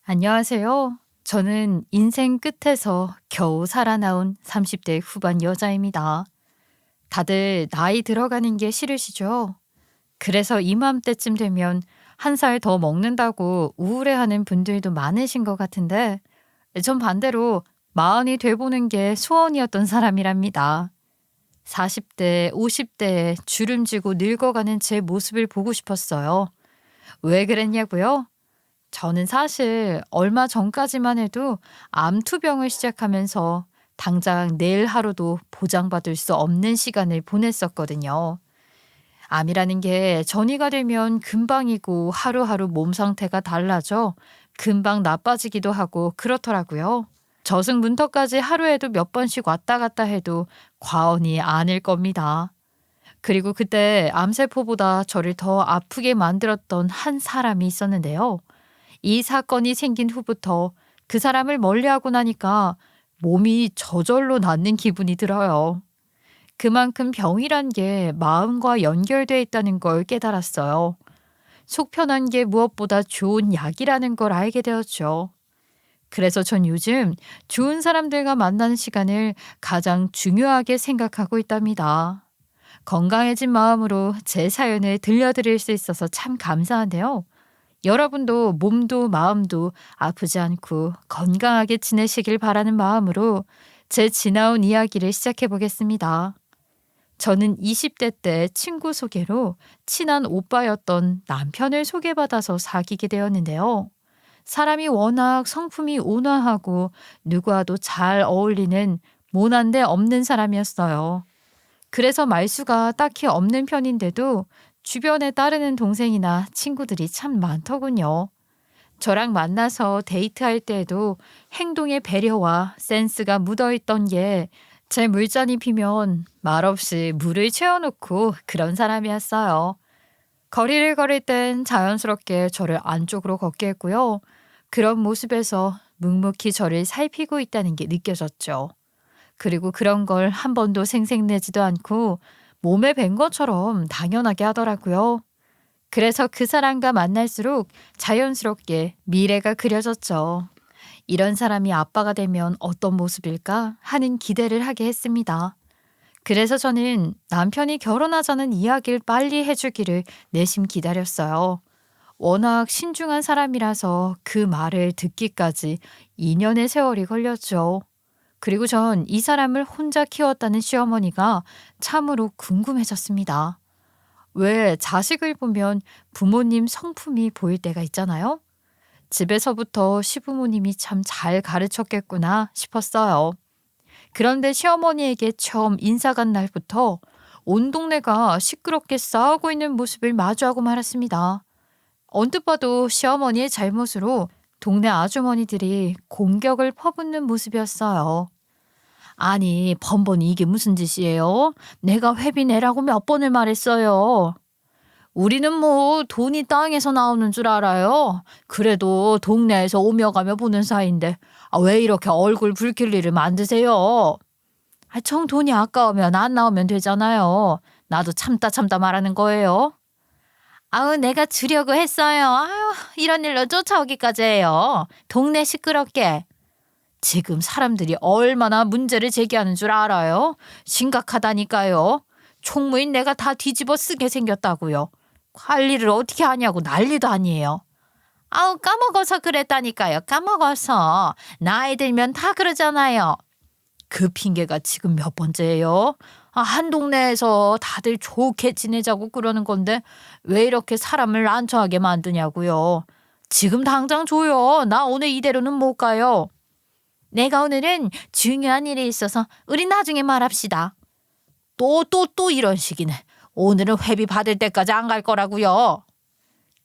안녕하세요. 저는 인생 끝에서 겨우 살아나온 30대 후반 여자입니다. 다들 나이 들어가는 게 싫으시죠? 그래서 이맘때쯤 되면 한 살 더 먹는다고 우울해하는 분들도 많으신 것 같은데, 전 반대로 마흔이 돼보는 게 소원이었던 사람이랍니다. 40대, 50대에 주름지고 늙어가는 제 모습을 보고 싶었어요. 왜 그랬냐고요? 저는 사실 얼마 전까지만 해도 암투병을 시작하면서 당장 내일 하루도 보장받을 수 없는 시간을 보냈었거든요. 암이라는 게 전이가 되면 금방이고 하루하루 몸 상태가 달라져 금방 나빠지기도 하고 그렇더라고요. 저승문턱까지 하루에도 몇 번씩 왔다 갔다 해도 과언이 아닐 겁니다. 그리고 그때 암세포보다 저를 더 아프게 만들었던 한 사람이 있었는데요. 이 사건이 생긴 후부터 그 사람을 멀리하고 나니까 몸이 저절로 낫는 기분이 들어요. 그만큼 병이란 게 마음과 연결돼 있다는 걸 깨달았어요. 속 편한 게 무엇보다 좋은 약이라는 걸 알게 되었죠. 그래서 전 요즘 좋은 사람들과 만나는 시간을 가장 중요하게 생각하고 있답니다. 건강해진 마음으로 제 사연을 들려드릴 수 있어서 참 감사한데요. 여러분도 몸도 마음도 아프지 않고 건강하게 지내시길 바라는 마음으로 제 지나온 이야기를 시작해 보겠습니다. 저는 20대 때 친구 소개로 친한 오빠였던 남편을 소개받아서 사귀게 되었는데요. 사람이 워낙 성품이 온화하고 누구와도 잘 어울리는 모난데 없는 사람이었어요. 그래서 말수가 딱히 없는 편인데도 주변에 따르는 동생이나 친구들이 참 많더군요. 저랑 만나서 데이트할 때에도 행동의 배려와 센스가 묻어있던 게 제 물잔이 비면 말없이 물을 채워놓고 그런 사람이었어요. 거리를 걸을 땐 자연스럽게 저를 안쪽으로 걷게 했고요. 그런 모습에서 묵묵히 저를 살피고 있다는 게 느껴졌죠. 그리고 그런 걸 한 번도 생색내지도 않고 몸에 밴 것처럼 당연하게 하더라고요. 그래서 그 사람과 만날수록 자연스럽게 미래가 그려졌죠. 이런 사람이 아빠가 되면 어떤 모습일까 하는 기대를 하게 했습니다. 그래서 저는 남편이 결혼하자는 이야기를 빨리 해주기를 내심 기다렸어요. 워낙 신중한 사람이라서 그 말을 듣기까지 2년의 세월이 걸렸죠. 그리고 전 이 사람을 혼자 키웠다는 시어머니가 참으로 궁금해졌습니다. 왜 자식을 보면 부모님 성품이 보일 때가 있잖아요. 집에서부터 시부모님이 참 잘 가르쳤겠구나 싶었어요. 그런데 시어머니에게 처음 인사 간 날부터 온 동네가 시끄럽게 싸우고 있는 모습을 마주하고 말았습니다. 언뜻 봐도 시어머니의 잘못으로 동네 아주머니들이 공격을 퍼붓는 모습이었어요. 아니, 번번이 이게 무슨 짓이에요? 내가 회비 내라고 몇 번을 말했어요. 우리는 뭐 돈이 땅에서 나오는 줄 알아요. 그래도 동네에서 오며 가며 보는 사이인데 왜 이렇게 얼굴 붉힐 일을 만드세요? 정 돈이 아까우면 안 나오면 되잖아요. 나도 참다 참다 말하는 거예요. 아우, 내가 주려고 했어요. 아유, 이런 일로 쫓아오기까지 해요. 동네 시끄럽게. 지금 사람들이 얼마나 문제를 제기하는 줄 알아요? 심각하다니까요. 총무인 내가 다 뒤집어 쓰게 생겼다고요. 관리를 어떻게 하냐고 난리도 아니에요. 아우, 까먹어서 그랬다니까요. 까먹어서. 나이 들면 다 그러잖아요. 그 핑계가 지금 몇 번째예요? 한 동네에서 다들 좋게 지내자고 그러는 건데 왜 이렇게 사람을 난처하게 만드냐고요. 지금 당장 줘요. 나 오늘 이대로는 못 가요. 내가 오늘은 중요한 일이 있어서 우리 나중에 말합시다. 또 이런 식이네. 오늘은 회비 받을 때까지 안 갈 거라고요.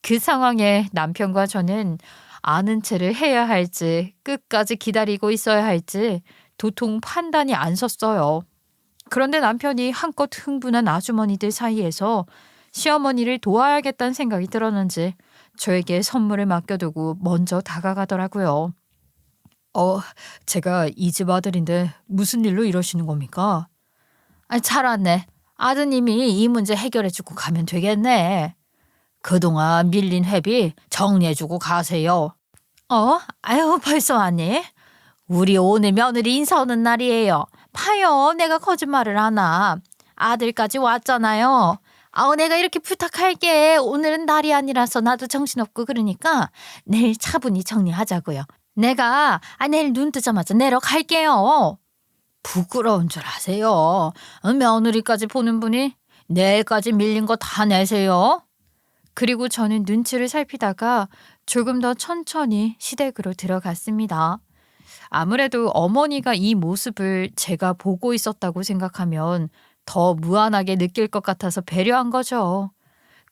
그 상황에 남편과 저는 아는 체를 해야 할지 끝까지 기다리고 있어야 할지 도통 판단이 안 섰어요. 그런데 남편이 한껏 흥분한 아주머니들 사이에서 시어머니를 도와야겠다는 생각이 들었는지 저에게 선물을 맡겨두고 먼저 다가가더라고요. 제가 이 집 아들인데 무슨 일로 이러시는 겁니까? 잘 왔네. 아드님이 이 문제 해결해주고 가면 되겠네. 그동안 밀린 회비 정리해주고 가세요. 아유, 벌써 왔니? 우리 오늘 며느리 인사 오는 날이에요. 봐요, 내가 거짓말을 하나. 아들까지 왔잖아요. 내가 이렇게 부탁할게. 오늘은 날이 아니라서 나도 정신없고 그러니까 내일 차분히 정리하자고요. 내가 내일 눈 뜨자마자 내려갈게요. 부끄러운 줄 아세요? 며느리까지 보는 분이 내일까지 밀린 거 다 내세요. 그리고 저는 눈치를 살피다가 조금 더 천천히 시댁으로 들어갔습니다. 아무래도 어머니가 이 모습을 제가 보고 있었다고 생각하면 더 무안하게 느낄 것 같아서 배려한 거죠.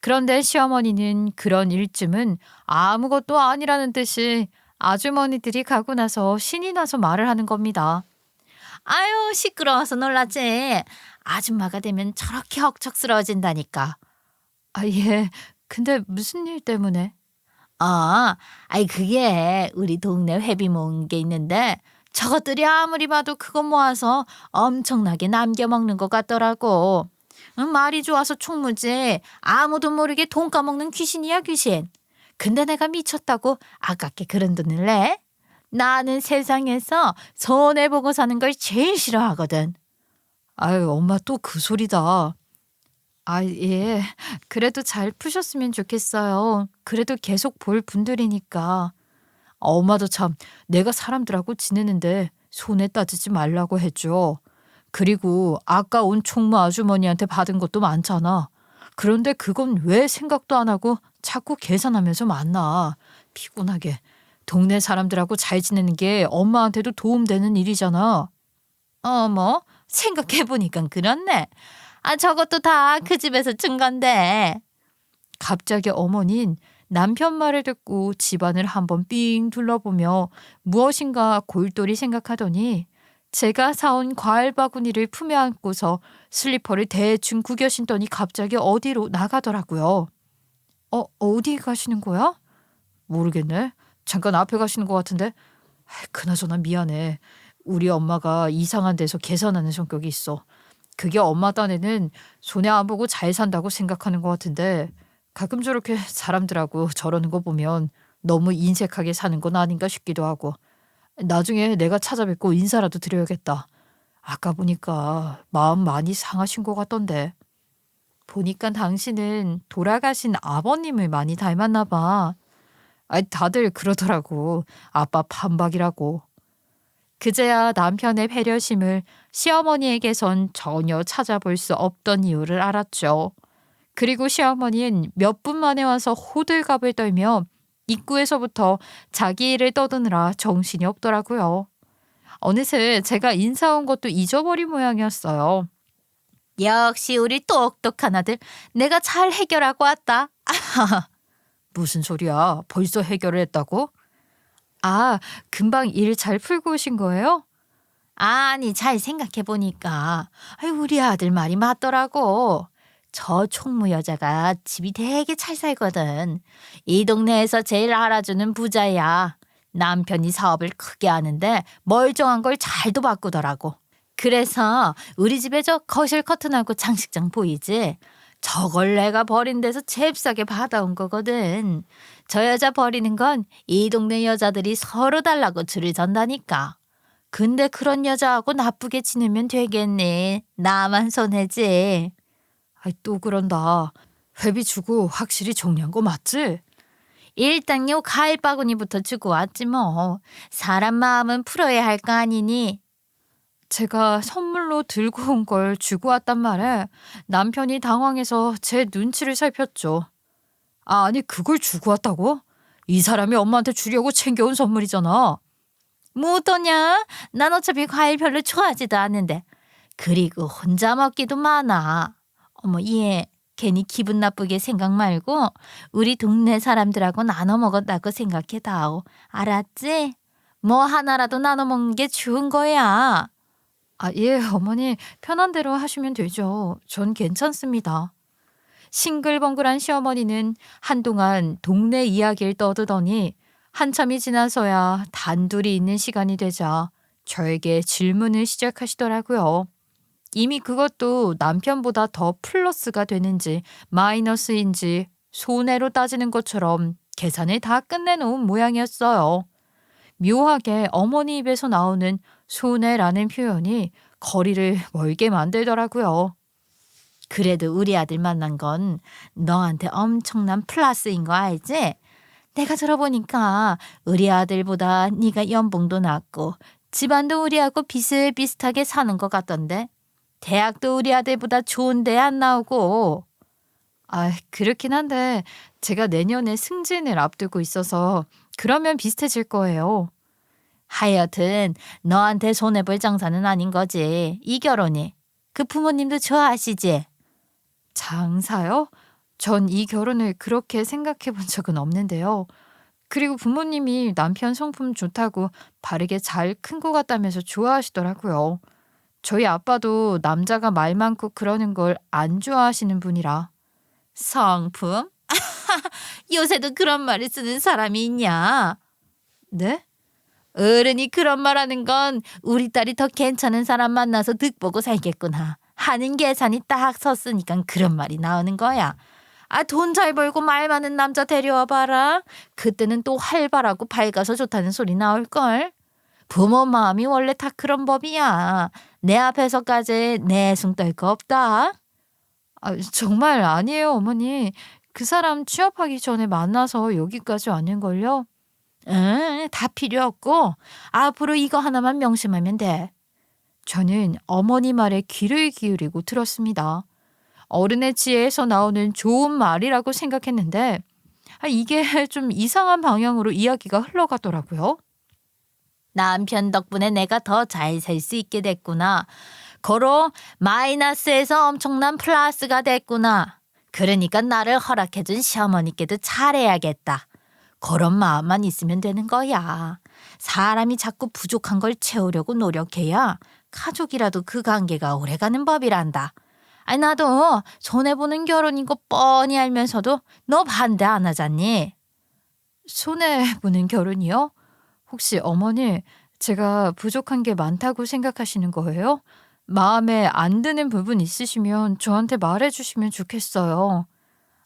그런데 시어머니는 그런 일쯤은 아무것도 아니라는 듯이 아주머니들이 가고 나서 신이 나서 말을 하는 겁니다. 아유, 시끄러워서 놀랐지. 아줌마가 되면 저렇게 억척스러워진다니까. 예. 근데 무슨 일 때문에? 그게 우리 동네 회비 모은 게 있는데 저것들이 아무리 봐도 그거 모아서 엄청나게 남겨 먹는 것 같더라고. 말이 좋아서 총무지. 아무도 모르게 돈 까먹는 귀신이야, 귀신. 근데 내가 미쳤다고 아깝게 그런 돈을 내? 나는 세상에서 손해보고 사는 걸 제일 싫어하거든. 아유, 엄마 또 그 소리다. 예. 그래도 잘 푸셨으면 좋겠어요. 그래도 계속 볼 분들이니까. 엄마도 참 내가 사람들하고 지내는데 손에 따지지 말라고 했죠. 그리고 아까 온 총무 아주머니한테 받은 것도 많잖아. 그런데 그건 왜 생각도 안 하고 자꾸 계산하면서 만나. 피곤하게. 동네 사람들하고 잘 지내는 게 엄마한테도 도움되는 일이잖아. 어머, 생각해보니까 그렇네. 저것도 다 그 집에서 준 건데. 갑자기 어머닌 남편 말을 듣고 집안을 한번 삥 둘러보며 무엇인가 골똘히 생각하더니 제가 사온 과일 바구니를 품에 안고서 슬리퍼를 대충 구겨 신더니 갑자기 어디로 나가더라고요. 어디 가시는 거야? 모르겠네. 잠깐 앞에 가시는 것 같은데. 그나저나 미안해. 우리 엄마가 이상한 데서 계산하는 성격이 있어. 그게 엄마 딴에는 손해 안 보고 잘 산다고 생각하는 것 같은데 가끔 저렇게 사람들하고 저러는 거 보면 너무 인색하게 사는 건 아닌가 싶기도 하고. 나중에 내가 찾아뵙고 인사라도 드려야겠다. 아까 보니까 마음 많이 상하신 것 같던데. 보니까 당신은 돌아가신 아버님을 많이 닮았나 봐. 다들 그러더라고. 아빠 판박이라고. 그제야 남편의 배려심을 시어머니에게선 전혀 찾아볼 수 없던 이유를 알았죠. 그리고 시어머니는 몇 분 만에 와서 호들갑을 떨며 입구에서부터 자기 일을 떠드느라 정신이 없더라고요. 어느새 제가 인사 온 것도 잊어버린 모양이었어요. 역시 우리 똑똑한 아들. 내가 잘 해결하고 왔다. 무슨 소리야? 벌써 해결을 했다고? 금방 일 잘 풀고 오신 거예요? 아니, 잘 생각해보니까 우리 아들 말이 맞더라고. 저 총무 여자가 집이 되게 잘 살거든. 이 동네에서 제일 알아주는 부자야. 남편이 사업을 크게 하는데 멀쩡한 걸 잘도 바꾸더라고. 그래서 우리 집에 저 거실 커튼하고 장식장 보이지? 저걸 내가 버린 데서 잽싸게 받아온 거거든. 저 여자 버리는 건 이 동네 여자들이 서로 달라고 줄을 선다니까. 근데 그런 여자하고 나쁘게 지내면 되겠니? 나만 손해지. 또 그런다. 회비 주고 확실히 정리한 거 맞지? 일단 요 과일 바구니부터 주고 왔지 뭐. 사람 마음은 풀어야 할 거 아니니? 제가 선물로 들고 온 걸 주고 왔단 말에 남편이 당황해서 제 눈치를 살폈죠. 아니, 그걸 주고 왔다고? 이 사람이 엄마한테 주려고 챙겨온 선물이잖아. 뭐 어떠냐? 난 어차피 과일 별로 좋아하지도 않는데. 그리고 혼자 먹기도 많아. 어머, 얘 괜히 기분 나쁘게 생각 말고 우리 동네 사람들하고 나눠 먹었다고 생각해다오. 알았지? 뭐 하나라도 나눠 먹는 게 좋은 거야. 예, 어머니 편한 대로 하시면 되죠. 전 괜찮습니다. 싱글벙글한 시어머니는 한동안 동네 이야기를 떠드더니 한참이 지나서야 단둘이 있는 시간이 되자 저에게 질문을 시작하시더라고요. 이미 그것도 남편보다 더 플러스가 되는지 마이너스인지 손해로 따지는 것처럼 계산을 다 끝내놓은 모양이었어요. 묘하게 어머니 입에서 나오는 손해라는 표현이 거리를 멀게 만들더라고요. 그래도 우리 아들 만난 건 너한테 엄청난 플러스인 거 알지? 내가 들어보니까 우리 아들보다 네가 연봉도 낮고 집안도 우리하고 비슷비슷하게 사는 것 같던데 대학도 우리 아들보다 좋은 데 안 나오고. 그렇긴 한데 제가 내년에 승진을 앞두고 있어서 그러면 비슷해질 거예요. 하여튼 너한테 손해볼 장사는 아닌 거지. 이 결혼이. 그 부모님도 좋아하시지? 장사요? 전 이 결혼을 그렇게 생각해 본 적은 없는데요. 그리고 부모님이 남편 성품 좋다고 바르게 잘 큰 것 같다면서 좋아하시더라고요. 저희 아빠도 남자가 말 많고 그러는 걸 안 좋아하시는 분이라. 성품? 요새도 그런 말을 쓰는 사람이 있냐? 네? 어른이 그런 말 하는 건 우리 딸이 더 괜찮은 사람 만나서 득보고 살겠구나 하는 계산이 딱 섰으니까 그런 말이 나오는 거야. 돈 잘 벌고 말 많은 남자 데려와 봐라. 그때는 또 활발하고 밝아서 좋다는 소리 나올걸. 부모 마음이 원래 다 그런 법이야. 내 앞에서까지 내숭 떨 거 없다. 정말 아니에요, 어머니. 그 사람 취업하기 전에 만나서 여기까지 왔는걸요. 응, 다 필요 없고 앞으로 이거 하나만 명심하면 돼. 저는 어머니 말에 귀를 기울이고 들었습니다. 어른의 지혜에서 나오는 좋은 말이라고 생각했는데 이게 좀 이상한 방향으로 이야기가 흘러가더라고요. 남편 덕분에 내가 더 잘 살 수 있게 됐구나. 고로 마이너스에서 엄청난 플러스가 됐구나. 그러니까 나를 허락해준 시어머니께도 잘해야겠다. 그런 마음만 있으면 되는 거야. 사람이 자꾸 부족한 걸 채우려고 노력해야 가족이라도 그 관계가 오래가는 법이란다. 나도 손해보는 결혼인 거 뻔히 알면서도 너 반대 안 하잖니? 손해보는 결혼이요? 혹시 어머니 제가 부족한 게 많다고 생각하시는 거예요? 마음에 안 드는 부분 있으시면 저한테 말해주시면 좋겠어요.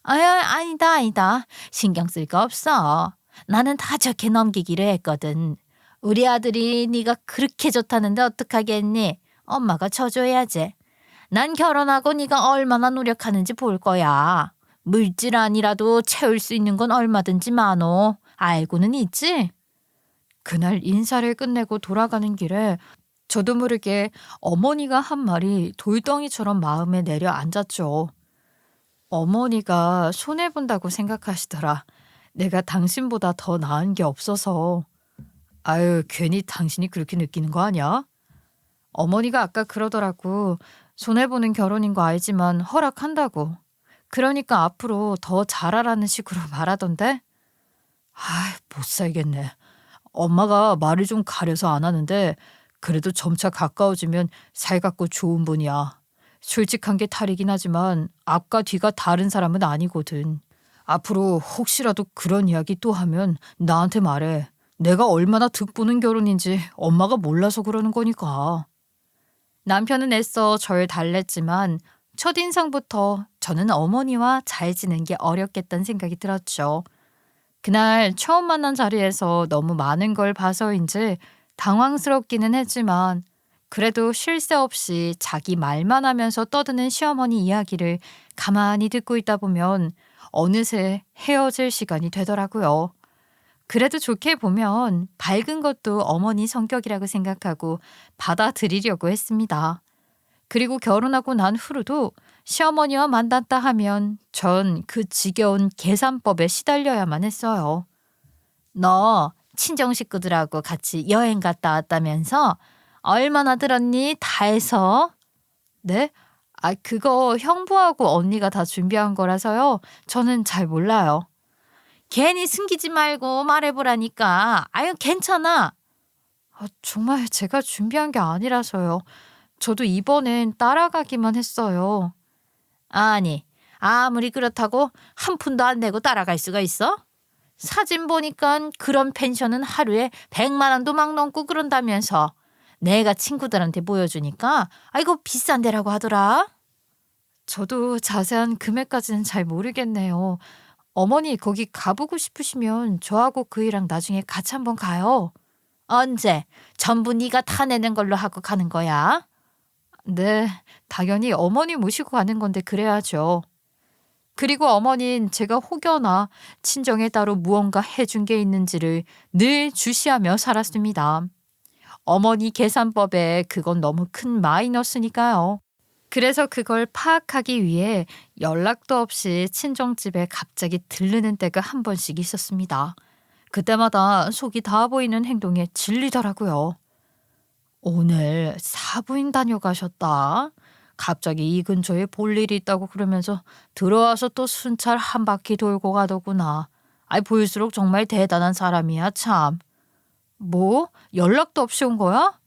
아니다. 신경 쓸 거 없어. 나는 다 좋게 넘기기로 했거든. 우리 아들이 네가 그렇게 좋다는데 어떡하겠니? 엄마가 쳐줘야지. 난 결혼하고 네가 얼마나 노력하는지 볼 거야. 물질 아니라도 채울 수 있는 건 얼마든지 많어. 알고는 있지? 그날 인사를 끝내고 돌아가는 길에 저도 모르게 어머니가 한 말이 돌덩이처럼 마음에 내려앉았죠. 어머니가 손해본다고 생각하시더라. 내가 당신보다 더 나은 게 없어서. 괜히 당신이 그렇게 느끼는 거 아니야? 어머니가 아까 그러더라고. 손해보는 결혼인 거 알지만 허락한다고. 그러니까 앞으로 더 잘하라는 식으로 말하던데. 못 살겠네. 엄마가 말을 좀 가려서 안 하는데 그래도 점차 가까워지면 살갑고 좋은 분이야. 솔직한 게 탈이긴 하지만 앞과 뒤가 다른 사람은 아니거든. 앞으로 혹시라도 그런 이야기 또 하면 나한테 말해. 내가 얼마나 득보는 결혼인지 엄마가 몰라서 그러는 거니까. 남편은 애써 절 달랬지만 첫인상부터 저는 어머니와 잘 지낸 게 어렵겠다는 생각이 들었죠. 그날 처음 만난 자리에서 너무 많은 걸 봐서인지 당황스럽기는 했지만 그래도 쉴 새 없이 자기 말만 하면서 떠드는 시어머니 이야기를 가만히 듣고 있다 보면 어느새 헤어질 시간이 되더라고요. 그래도 좋게 보면 밝은 것도 어머니 성격이라고 생각하고 받아들이려고 했습니다. 그리고 결혼하고 난 후로도 시어머니와 만났다 하면 전 그 지겨운 계산법에 시달려야만 했어요. 너 친정 식구들하고 같이 여행 갔다 왔다면서? 얼마나 들었니? 다 해서? 네? 그거 형부하고 언니가 다 준비한 거라서요. 저는 잘 몰라요. 괜히 숨기지 말고 말해보라니까. 괜찮아. 정말 제가 준비한 게 아니라서요. 저도 이번엔 따라가기만 했어요. 아니, 아무리 그렇다고 한 푼도 안 내고 따라갈 수가 있어? 사진 보니까 그런 펜션은 하루에 100만 원도 막 넘고 그런다면서. 내가 친구들한테 보여주니까 이거 비싼 데라고 하더라. 저도 자세한 금액까지는 잘 모르겠네요. 어머니 거기 가보고 싶으시면 저하고 그이랑 나중에 같이 한번 가요. 언제? 전부 네가 타내는 걸로 하고 가는 거야? 네, 당연히 어머니 모시고 가는 건데 그래야죠. 그리고 어머니는 제가 혹여나 친정에 따로 무언가 해준 게 있는지를 늘 주시하며 살았습니다. 어머니 계산법에 그건 너무 큰 마이너스니까요. 그래서 그걸 파악하기 위해 연락도 없이 친정집에 갑자기 들르는 때가 한 번씩 있었습니다. 그때마다 속이 다 보이는 행동에 질리더라고요. 오늘 사부인 다녀가셨다. 갑자기 이 근처에 볼 일이 있다고 그러면서 들어와서 또 순찰 한 바퀴 돌고 가더구나. 아이, 볼수록 정말 대단한 사람이야, 참. 뭐? 연락도 없이 온 거야?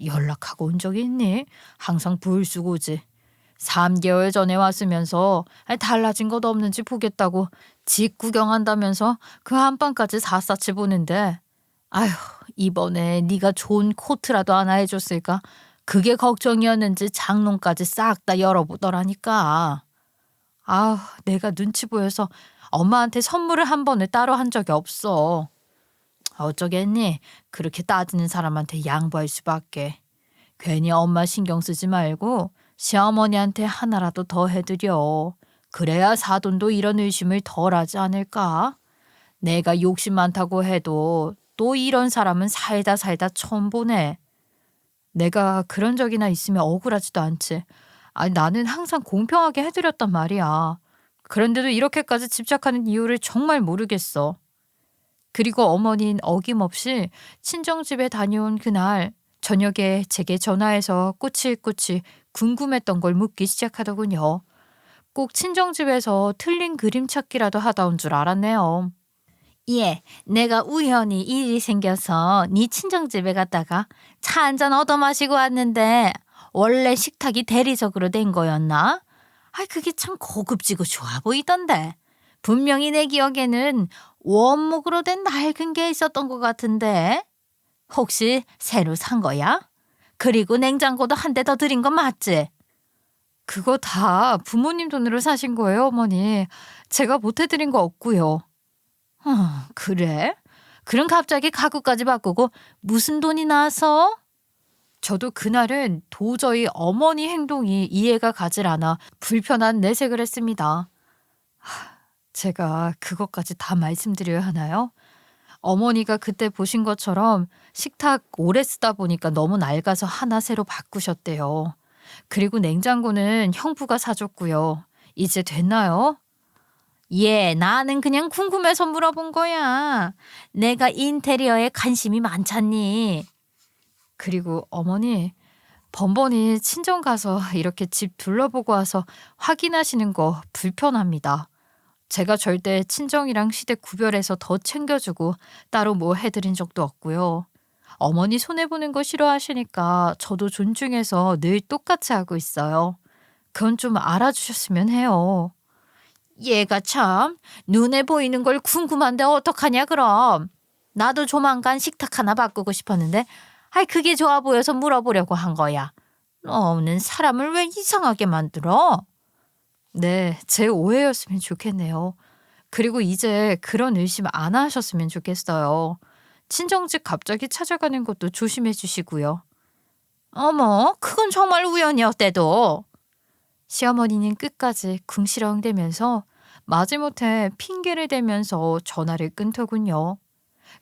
연락하고 온 적이 있니? 항상 불쑥 오지. 3개월 전에 왔으면서 달라진 것 없는지 보겠다고 집 구경한다면서 그 한방까지 샅샅이 보는데, 아휴, 이번에 네가 좋은 코트라도 하나 해줬을까? 그게 걱정이었는지 장롱까지 싹 다 열어보더라니까. 아, 내가 눈치 보여서 엄마한테 선물을 한 번을 따로 한 적이 없어. 어쩌겠니? 그렇게 따지는 사람한테 양보할 수밖에. 괜히 엄마 신경 쓰지 말고 시어머니한테 하나라도 더 해드려. 그래야 사돈도 이런 의심을 덜 하지 않을까? 내가 욕심 많다고 해도 또 이런 사람은 살다 살다 처음 보네. 내가 그런 적이나 있으면 억울하지도 않지. 아니, 나는 항상 공평하게 해드렸단 말이야. 그런데도 이렇게까지 집착하는 이유를 정말 모르겠어. 그리고 어머니는 어김없이 친정집에 다녀온 그날 저녁에 제게 전화해서 꼬치꼬치 궁금했던 걸 묻기 시작하더군요. 꼭 친정집에서 틀린 그림 찾기라도 하다 온 줄 알았네요. 예, 내가 우연히 일이 생겨서 네 친정집에 갔다가 차 한잔 얻어 마시고 왔는데 원래 식탁이 대리석으로 된 거였나? 아, 그게 참 고급지고 좋아 보이던데. 분명히 내 기억에는 원목으로 된 낡은 게 있었던 것 같은데. 혹시 새로 산 거야? 그리고 냉장고도 한 대 더 드린 거 맞지? 그거 다 부모님 돈으로 사신 거예요, 어머니. 제가 보태드린 거 없고요. 그래? 그럼 갑자기 가구까지 바꾸고 무슨 돈이 나서? 저도 그날은 도저히 어머니 행동이 이해가 가질 않아 불편한 내색을 했습니다. 제가 그것까지 다 말씀드려야 하나요? 어머니가 그때 보신 것처럼 식탁 오래 쓰다 보니까 너무 낡아서 하나 새로 바꾸셨대요. 그리고 냉장고는 형부가 사줬고요. 이제 됐나요? 예, 나는 그냥 궁금해서 물어본 거야. 내가 인테리어에 관심이 많잖니. 그리고 어머니, 번번이 친정 가서 이렇게 집 둘러보고 와서 확인하시는 거 불편합니다. 제가 절대 친정이랑 시댁 구별해서 더 챙겨주고 따로 뭐 해드린 적도 없고요. 어머니 손해보는 거 싫어하시니까 저도 존중해서 늘 똑같이 하고 있어요. 그건 좀 알아주셨으면 해요. 얘가 참 눈에 보이는 걸 궁금한데 어떡하냐 그럼. 나도 조만간 식탁 하나 바꾸고 싶었는데 아이 그게 좋아 보여서 물어보려고 한 거야. 너는 사람을 왜 이상하게 만들어? 네, 제 오해였으면 좋겠네요. 그리고 이제 그런 의심 안 하셨으면 좋겠어요. 친정집 갑자기 찾아가는 것도 조심해 주시고요. 어머, 그건 정말 우연이었대도. 시어머니는 끝까지 궁시렁대면서 마지못해 핑계를 대면서 전화를 끊더군요.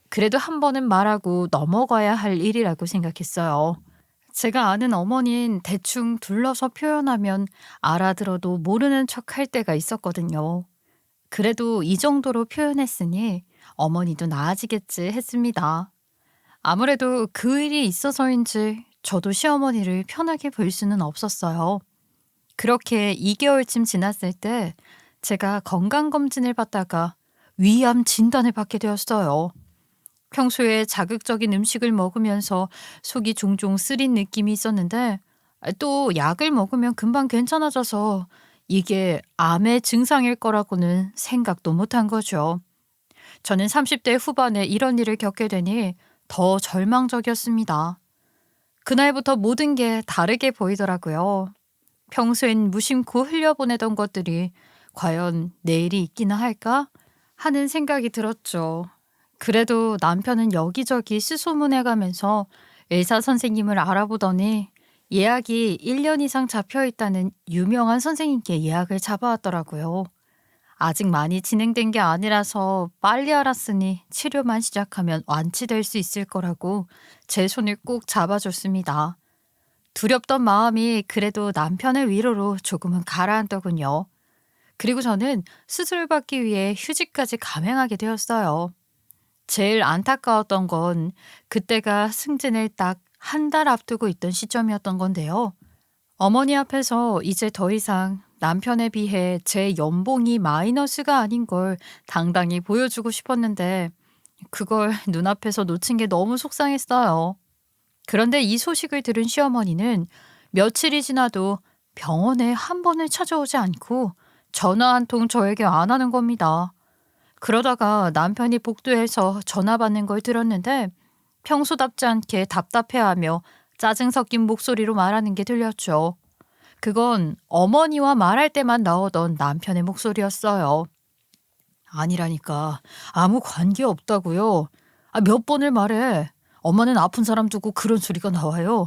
그래도 한 번은 말하고 넘어가야 할 일이라고 생각했어요. 제가 아는 어머니는 대충 둘러서 표현하면 알아들어도 모르는 척 할 때가 있었거든요. 그래도 이 정도로 표현했으니 어머니도 나아지겠지 했습니다. 아무래도 그 일이 있어서인지 저도 시어머니를 편하게 볼 수는 없었어요. 그렇게 2개월쯤 지났을 때 제가 건강검진을 받다가 위암 진단을 받게 되었어요. 평소에 자극적인 음식을 먹으면서 속이 종종 쓰린 느낌이 있었는데 또 약을 먹으면 금방 괜찮아져서 이게 암의 증상일 거라고는 생각도 못한 거죠. 저는 30대 후반에 이런 일을 겪게 되니 더 절망적이었습니다. 그날부터 모든 게 다르게 보이더라고요. 평소엔 무심코 흘려보내던 것들이 과연 내일이 있기나 할까? 하는 생각이 들었죠. 그래도 남편은 여기저기 시소문해가면서 의사 선생님을 알아보더니 예약이 1년 이상 잡혀 있다는 유명한 선생님께 예약을 잡아왔더라고요. 아직 많이 진행된 게 아니라서 빨리 알았으니 치료만 시작하면 완치될 수 있을 거라고 제 손을 꼭 잡아줬습니다. 두렵던 마음이 그래도 남편의 위로로 조금은 가라앉더군요. 그리고 저는 수술을 받기 위해 휴직까지 감행하게 되었어요. 제일 안타까웠던 건 그때가 승진을 딱 한 달 앞두고 있던 시점이었던 건데요. 어머니 앞에서 이제 더 이상 남편에 비해 제 연봉이 마이너스가 아닌 걸 당당히 보여주고 싶었는데 그걸 눈앞에서 놓친 게 너무 속상했어요. 그런데 이 소식을 들은 시어머니는 며칠이 지나도 병원에 한 번을 찾아오지 않고 전화 한 통 저에게 안 하는 겁니다. 그러다가 남편이 복도에서 전화 받는 걸 들었는데 평소답지 않게 답답해하며 짜증 섞인 목소리로 말하는 게 들렸죠. 그건 어머니와 말할 때만 나오던 남편의 목소리였어요. 아니라니까. 아무 관계 없다고요. 몇 번을 말해. 엄마는 아픈 사람 두고 그런 소리가 나와요.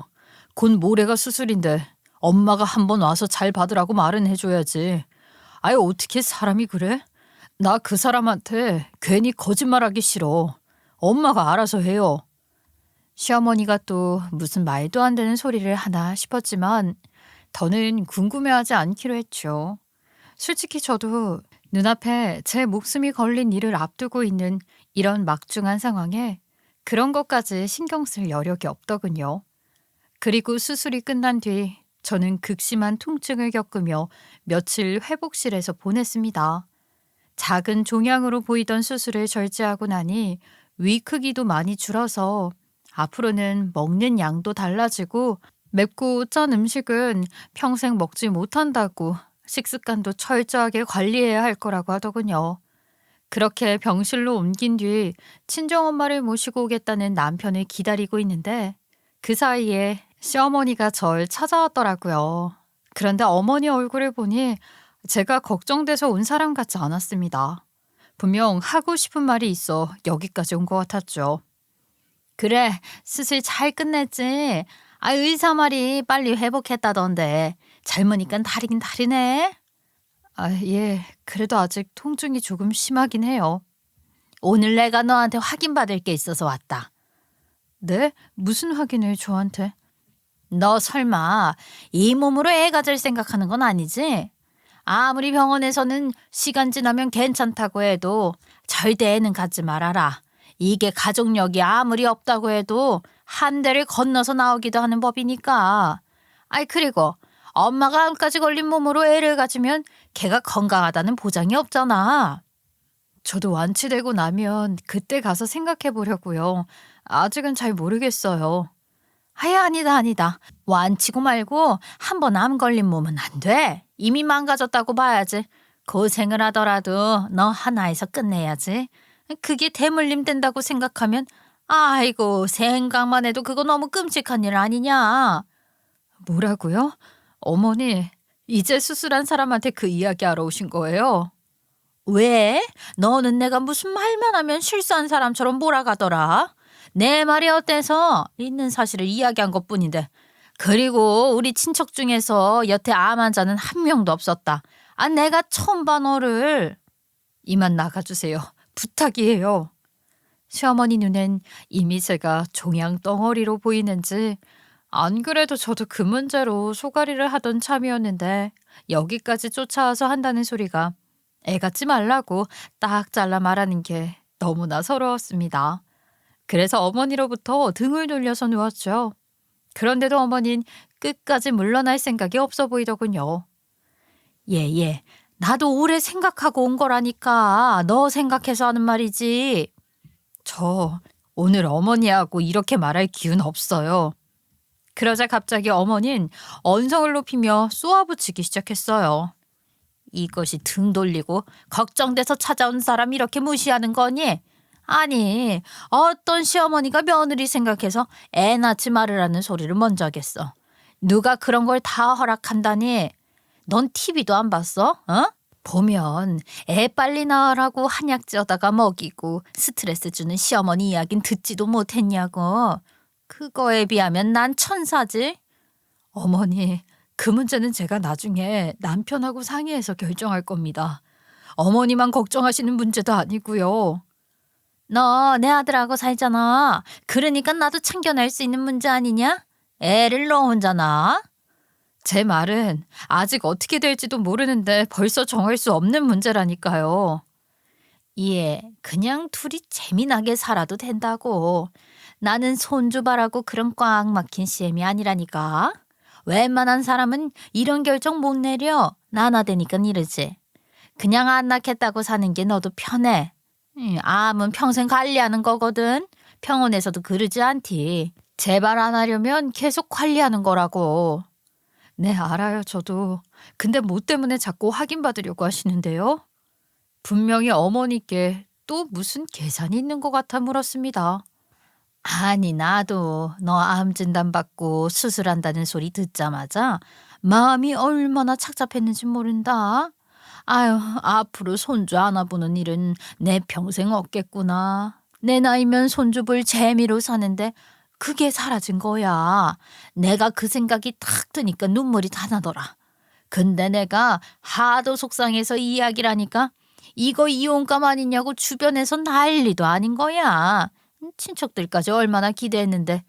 곧 모레가 수술인데 엄마가 한번 와서 잘 받으라고 말은 해줘야지. 어떻게 사람이 그래? 나 그 사람한테 괜히 거짓말하기 싫어. 엄마가 알아서 해요. 시어머니가 또 무슨 말도 안 되는 소리를 하나 싶었지만 더는 궁금해하지 않기로 했죠. 솔직히 저도 눈앞에 제 목숨이 걸린 일을 앞두고 있는 이런 막중한 상황에 그런 것까지 신경 쓸 여력이 없더군요. 그리고 수술이 끝난 뒤 저는 극심한 통증을 겪으며 며칠 회복실에서 보냈습니다. 작은 종양으로 보이던 수술을 절제하고 나니 위 크기도 많이 줄어서 앞으로는 먹는 양도 달라지고 맵고 짠 음식은 평생 먹지 못한다고 식습관도 철저하게 관리해야 할 거라고 하더군요. 그렇게 병실로 옮긴 뒤 친정엄마를 모시고 오겠다는 남편을 기다리고 있는데 그 사이에 시어머니가 절 찾아왔더라고요. 그런데 어머니 얼굴을 보니 제가 걱정돼서 온 사람 같지 않았습니다. 분명 하고 싶은 말이 있어 여기까지 온 것 같았죠. 그래, 수술 잘 끝냈지? 의사 말이 빨리 회복했다던데 젊으니까 다르긴 다르네. 예, 그래도 아직 통증이 조금 심하긴 해요. 오늘 내가 너한테 확인받을 게 있어서 왔다. 네? 무슨 확인을 저한테? 너 설마 이 몸으로 애 가질 생각하는 건 아니지? 아무리 병원에서는 시간 지나면 괜찮다고 해도 절대 애는 갖지 말아라. 이게 가족력이 아무리 없다고 해도 한 대를 건너서 나오기도 하는 법이니까. 그리고 엄마가 암까지 걸린 몸으로 애를 가지면 걔가 건강하다는 보장이 없잖아. 저도 완치되고 나면 그때 가서 생각해 보려고요. 아직은 잘 모르겠어요. 아니다. 완치고 말고 한 번 암 걸린 몸은 안 돼. 이미 망가졌다고 봐야지. 고생을 하더라도 너 하나에서 끝내야지. 그게 대물림 된다고 생각하면 아이고 생각만 해도 그거 너무 끔찍한 일 아니냐. 뭐라고요? 어머니, 이제 수술한 사람한테 그 이야기 하러 오신 거예요? 왜? 너는 내가 무슨 말만 하면 실수한 사람처럼 몰아가더라. 내 말이 어때서 있는 사실을 이야기한 것뿐인데. 그리고 우리 친척 중에서 여태 암 환자는 한 명도 없었다. 내가 처음 봐 너를. 이만 나가주세요. 부탁이에요. 시어머니 눈엔 이미 제가 종양 덩어리로 보이는지 안 그래도 저도 그 문제로 소가리를 하던 참이었는데 여기까지 쫓아와서 한다는 소리가 애 갖지 말라고 딱 잘라 말하는 게 너무나 서러웠습니다. 그래서 어머니로부터 등을 돌려서 누웠죠. 그런데도 어머니는 끝까지 물러날 생각이 없어 보이더군요. 예. 나도 오래 생각하고 온 거라니까. 너 생각해서 하는 말이지. 저 오늘 어머니하고 이렇게 말할 기운 없어요. 그러자 갑자기 어머니는 언성을 높이며 쏘아붙이기 시작했어요. 이것이 등 돌리고 걱정돼서 찾아온 사람 이렇게 무시하는 거니? 아니, 어떤 시어머니가 며느리 생각해서 애 낳지 말으라는 소리를 먼저 하겠어. 누가 그런 걸 다 허락한다니? 넌 TV도 안 봤어? 보면 애 빨리 낳으라고 한약 쪄다가 먹이고 스트레스 주는 시어머니 이야긴 듣지도 못했냐고. 그거에 비하면 난 천사지. 어머니, 그 문제는 제가 나중에 남편하고 상의해서 결정할 겁니다. 어머니만 걱정하시는 문제도 아니고요. 너 내 아들하고 살잖아. 그러니까 나도 참겨낼 수 있는 문제 아니냐? 애를 너 혼자 낳아? 제 말은 아직 어떻게 될지도 모르는데 벌써 정할 수 없는 문제라니까요. 예, 그냥 둘이 재미나게 살아도 된다고. 나는 손주 바라고 그런 꽉 막힌 시엠이 아니라니까. 웬만한 사람은 이런 결정 못 내려. 나나되니까 이러지. 그냥 안 낳겠다고 사는 게 너도 편해. 암은 평생 관리하는 거거든. 병원에서도 그러지 않디. 재발 안 하려면 계속 관리하는 거라고. 네, 알아요, 저도. 근데 뭐 때문에 자꾸 확인받으려고 하시는데요? 분명히 어머니께 또 무슨 계산이 있는 것 같아 물었습니다. 아니, 나도 너 암 진단 받고 수술한다는 소리 듣자마자 마음이 얼마나 착잡했는지 모른다. 아유, 앞으로 손주 안아보는 일은 내 평생 없겠구나. 내 나이면 손주 볼 재미로 사는데 그게 사라진 거야. 내가 그 생각이 탁 드니까 눈물이 다 나더라. 근데 내가 하도 속상해서 이야기를 하니까 이거 이혼감 아니냐고 주변에서 난리도 아닌 거야. 친척들까지 얼마나 기대했는데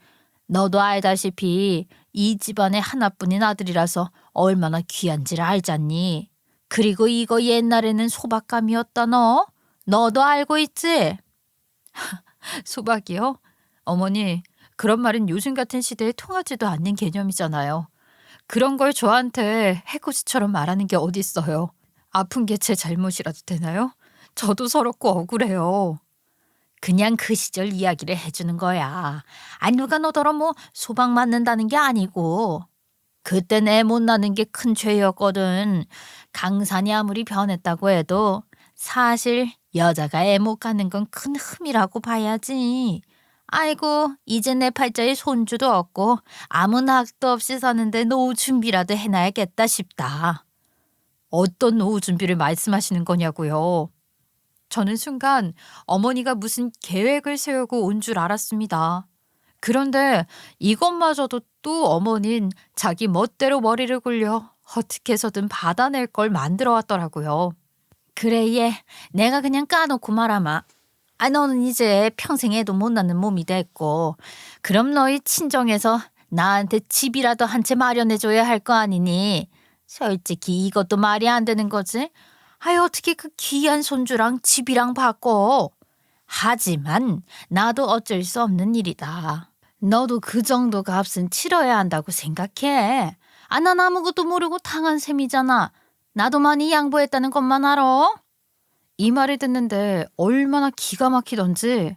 너도 알다시피 이 집안의 하나뿐인 아들이라서 얼마나 귀한지를 알잖니. 그리고 이거 옛날에는 소박감이었다 너. 너도 알고 있지? 소박이요? 어머니, 그런 말은 요즘 같은 시대에 통하지도 않는 개념이잖아요. 그런 걸 저한테 해코지처럼 말하는 게 어딨어요. 아픈 게 제 잘못이라도 되나요? 저도 서럽고 억울해요. 그냥 그 시절 이야기를 해주는 거야. 아니 누가 너더러 뭐 소박 맞는다는 게 아니고. 그때 애 못 낳는 게 큰 죄였거든. 강산이 아무리 변했다고 해도 사실 여자가 애 못 갖는 건 큰 흠이라고 봐야지. 아이고 이제 내 팔자에 손주도 없고 아무 낙도 없이 사는데 노후 준비라도 해놔야겠다 싶다. 어떤 노후 준비를 말씀하시는 거냐고요. 저는 순간 어머니가 무슨 계획을 세우고 온 줄 알았습니다. 그런데 이것마저도 또 어머닌 자기 멋대로 머리를 굴려 어떻게 해서든 받아낼 걸 만들어 왔더라고요. 그래 얘 내가 그냥 까놓고 말아마. 너는 이제 평생 애도 못 낳는 몸이 됐고 그럼 너희 친정에서 나한테 집이라도 한 채 마련해줘야 할 거 아니니. 솔직히 이것도 말이 안 되는 거지. 어떻게 그 귀한 손주랑 집이랑 바꿔. 하지만 나도 어쩔 수 없는 일이다. 너도 그 정도 값은 치러야 한다고 생각해. 난 아무것도 모르고 당한 셈이잖아. 나도 많이 양보했다는 것만 알아. 이 말을 듣는데 얼마나 기가 막히던지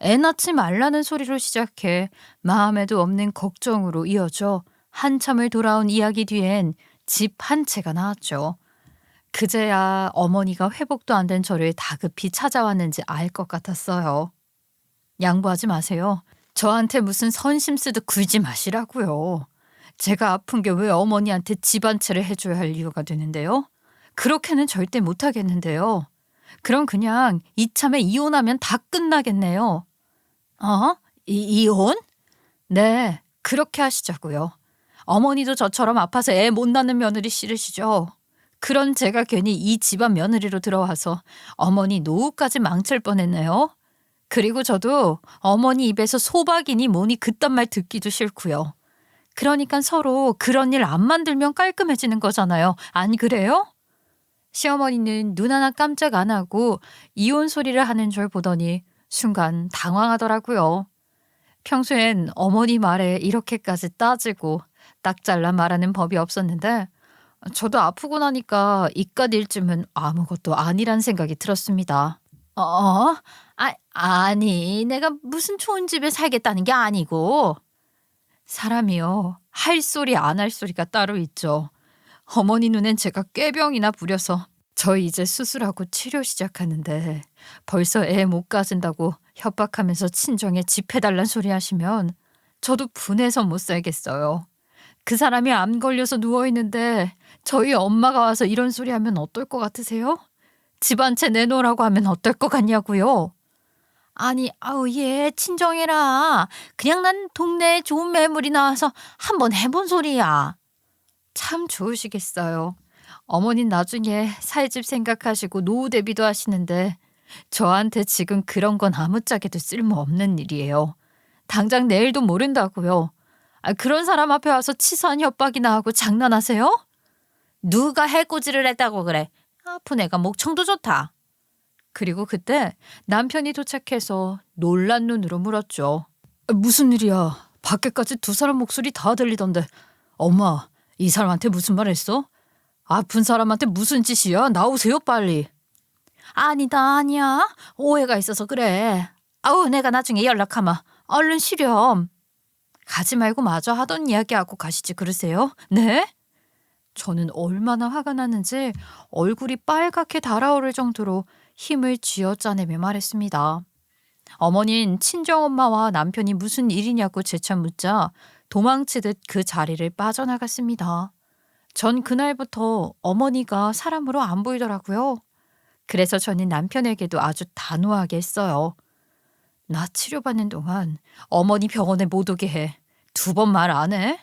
애 낳지 말라는 소리로 시작해 마음에도 없는 걱정으로 이어져 한참을 돌아온 이야기 뒤엔 집 한 채가 나왔죠. 그제야 어머니가 회복도 안 된 저를 다급히 찾아왔는지 알 것 같았어요. 양보하지 마세요. 저한테 무슨 선심 쓰듯 굴지 마시라고요. 제가 아픈 게 왜 어머니한테 집 한 채를 해줘야 할 이유가 되는데요? 그렇게는 절대 못하겠는데요. 그럼 그냥 이참에 이혼하면 다 끝나겠네요. 이혼? 네, 그렇게 하시자고요. 어머니도 저처럼 아파서 애 못 낳는 며느리 싫으시죠? 그런 제가 괜히 이 집안 며느리로 들어와서 어머니 노후까지 망칠 뻔했네요. 그리고 저도 어머니 입에서 소박이니 뭐니 그딴 말 듣기도 싫고요. 그러니까 서로 그런 일 안 만들면 깔끔해지는 거잖아요. 안 그래요? 시어머니는 눈 하나 깜짝 안 하고 이혼 소리를 하는 줄 보더니 순간 당황하더라고요. 평소엔 어머니 말에 이렇게까지 따지고 딱 잘라 말하는 법이 없었는데 저도 아프고 나니까 이깟 일쯤은 아무것도 아니란 생각이 들었습니다. 아니 내가 무슨 좋은 집에 살겠다는 게 아니고. 사람이요. 할 소리 안 할 소리가 따로 있죠. 어머니 눈엔 제가 꾀병이나 부려서 저 이제 수술하고 치료 시작하는데 벌써 애 못 가진다고 협박하면서 친정에 집 해달란 소리 하시면 저도 분해서 못 살겠어요. 그 사람이 암 걸려서 누워있는데 저희 엄마가 와서 이런 소리 하면 어떨 것 같으세요? 집 한 채 내놓으라고 하면 어떨 것 같냐고요? 아니, 아우, 얘 친정해라. 그냥 난 동네에 좋은 매물이 나와서 한번 해본 소리야. 참 좋으시겠어요. 어머닌 나중에 살 집 생각하시고 노후 대비도 하시는데 저한테 지금 그런 건 아무짝에도 쓸모없는 일이에요. 당장 내일도 모른다고요. 그런 사람 앞에 와서 치사한 협박이나 하고 장난하세요? 누가 해코지를 했다고 그래. 아픈 애가 목청도 좋다. 그리고 그때 남편이 도착해서 놀란 눈으로 물었죠. 무슨 일이야? 밖에까지 두 사람 목소리 다 들리던데. 엄마, 이 사람한테 무슨 말 했어? 아픈 사람한테 무슨 짓이야? 나오세요 빨리. 아니다, 아니야. 오해가 있어서 그래. 아우, 내가 나중에 연락하마. 얼른 쉬렴. 가지 말고 마저 하던 이야기하고 가시지 그러세요? 네? 저는 얼마나 화가 나는지 얼굴이 빨갛게 달아오를 정도로 힘을 쥐어짜내며 말했습니다. 어머닌 친정엄마와 남편이 무슨 일이냐고 재차 묻자 도망치듯 그 자리를 빠져나갔습니다. 전 그날부터 어머니가 사람으로 안 보이더라고요. 그래서 저는 남편에게도 아주 단호하게 했어요. 나 치료받는 동안 어머니 병원에 못 오게 해. 2번 말 안 해?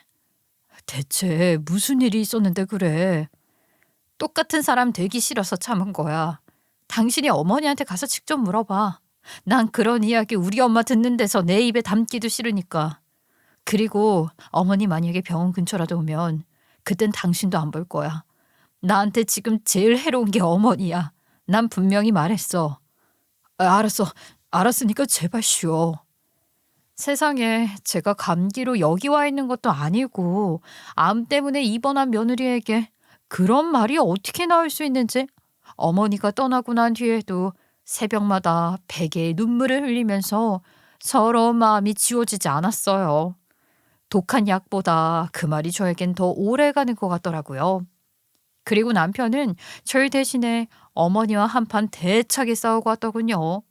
대체 무슨 일이 있었는데 그래? 똑같은 사람 되기 싫어서 참은 거야. 당신이 어머니한테 가서 직접 물어봐. 난 그런 이야기 우리 엄마 듣는 데서 내 입에 담기도 싫으니까. 그리고 어머니 만약에 병원 근처라도 오면 그땐 당신도 안 볼 거야. 나한테 지금 제일 해로운 게 어머니야. 난 분명히 말했어. 알았어. 알았으니까 제발 쉬어. 세상에 제가 감기로 여기 와 있는 것도 아니고 암 때문에 입원한 며느리에게 그런 말이 어떻게 나올 수 있는지 어머니가 떠나고 난 뒤에도 새벽마다 베개에 눈물을 흘리면서 서러운 마음이 지워지지 않았어요. 독한 약보다 그 말이 저에겐 더 오래 가는 것 같더라고요. 그리고 남편은 절 대신에 어머니와 한판 대차게 싸우고 왔더군요.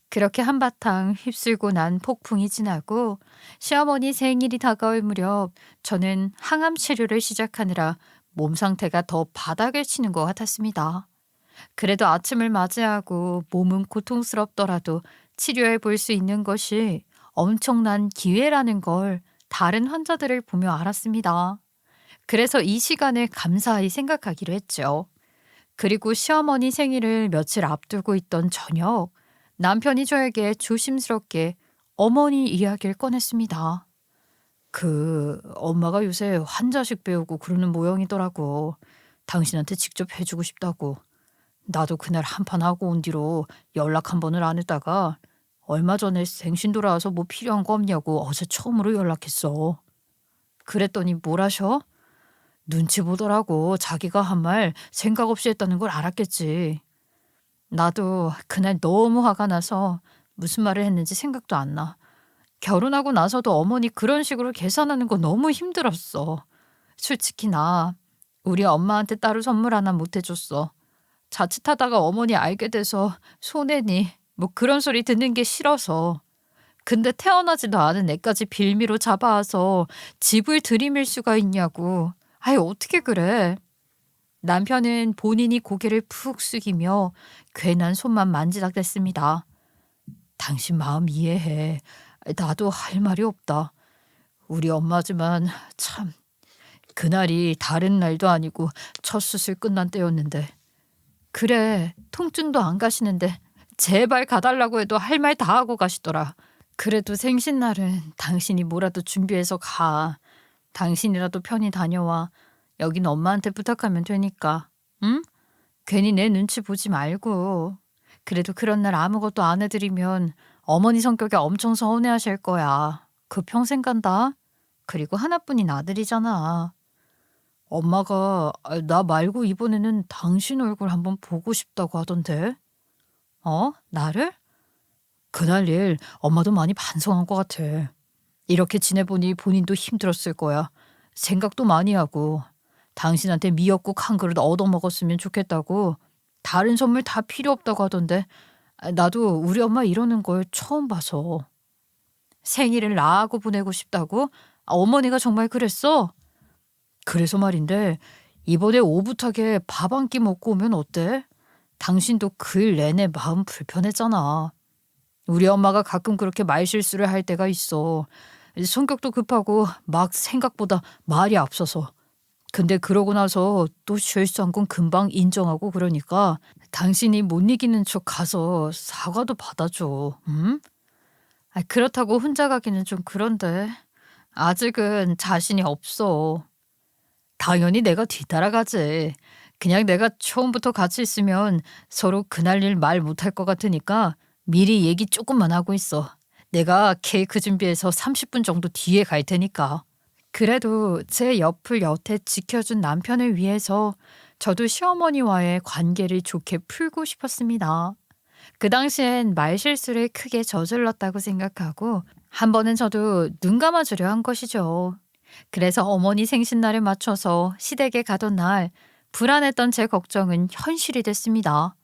그렇게 한바탕 휩쓸고 난 폭풍이 지나고 시어머니 생일이 다가올 무렵 저는 항암 치료를 시작하느라 몸 상태가 더 바닥을 치는 것 같았습니다. 그래도 아침을 맞이하고 몸은 고통스럽더라도 치료해 볼 수 있는 것이 엄청난 기회라는 걸 다른 환자들을 보며 알았습니다. 그래서 이 시간을 감사히 생각하기로 했죠. 그리고 시어머니 생일을 며칠 앞두고 있던 저녁, 남편이 저에게 조심스럽게 어머니 이야기를 꺼냈습니다. 엄마가 요새 환자식 배우고 그러는 모양이더라고. 당신한테 직접 해주고 싶다고. 나도 그날 한판 하고 온 뒤로 연락 한 번을 안 했다가 얼마 전에 생신 돌아와서 뭐 필요한 거 없냐고 어제 처음으로 연락했어. 그랬더니 뭘 하셔? 눈치 보더라고. 자기가 한 말 생각 없이 했다는 걸 알았겠지. 나도 그날 너무 화가 나서 무슨 말을 했는지 생각도 안 나. 결혼하고 나서도 어머니 그런 식으로 계산하는 거 너무 힘들었어. 솔직히 나 우리 엄마한테 따로 선물 하나 못 해줬어. 자칫하다가 어머니 알게 돼서 손해니 뭐 그런 소리 듣는 게 싫어서. 근데 태어나지도 않은 애까지 빌미로 잡아와서 집을 들이밀 수가 있냐고. 아이 어떻게 그래. 남편은 본인이 고개를 푹 숙이며 괜한 손만 만지작댔습니다. 당신 마음 이해해. 나도 할 말이 없다. 우리 엄마지만 참 그날이 다른 날도 아니고 첫 수술 끝난 때였는데. 그래 통증도 안 가시는데 제발 가달라고 해도 할 말 다 하고 가시더라. 그래도 생신날은 당신이 뭐라도 준비해서 가. 당신이라도 편히 다녀와. 여긴 엄마한테 부탁하면 되니까. 응? 괜히 내 눈치 보지 말고. 그래도 그런 날 아무것도 안 해드리면 어머니 성격에 엄청 서운해하실 거야. 그 평생 간다. 그리고 하나뿐인 아들이잖아. 엄마가 나 말고 이번에는 당신 얼굴 한번 보고 싶다고 하던데. 나를? 그날 일 엄마도 많이 반성한 것 같아. 이렇게 지내보니 본인도 힘들었을 거야. 생각도 많이 하고. 당신한테 미역국 한 그릇 얻어먹었으면 좋겠다고. 다른 선물 다 필요 없다고 하던데. 나도 우리 엄마 이러는 걸 처음 봐서. 생일을 나하고 보내고 싶다고? 어머니가 정말 그랬어? 그래서 말인데 이번에 오붓하게 밥 한 끼 먹고 오면 어때? 당신도 그 일 내내 마음 불편했잖아. 우리 엄마가 가끔 그렇게 말실수를 할 때가 있어. 성격도 급하고 막 생각보다 말이 앞서서. 근데 그러고 나서 또 실수한 건 금방 인정하고 그러니까 당신이 못 이기는 척 가서 사과도 받아줘. 응? 그렇다고 혼자 가기는 좀 그런데 아직은 자신이 없어. 당연히 내가 뒤따라가지. 그냥 내가 처음부터 같이 있으면 서로 그날 일 말 못할 것 같으니까 미리 얘기 조금만 하고 있어. 내가 케이크 준비해서 30분 정도 뒤에 갈 테니까. 그래도 제 옆을 여태 지켜준 남편을 위해서 저도 시어머니와의 관계를 좋게 풀고 싶었습니다. 그 당시엔 말실수를 크게 저질렀다고 생각하고 한 번은 저도 눈 감아주려 한 것이죠. 그래서 어머니 생신날에 맞춰서 시댁에 가던 날 불안했던 제 걱정은 현실이 됐습니다.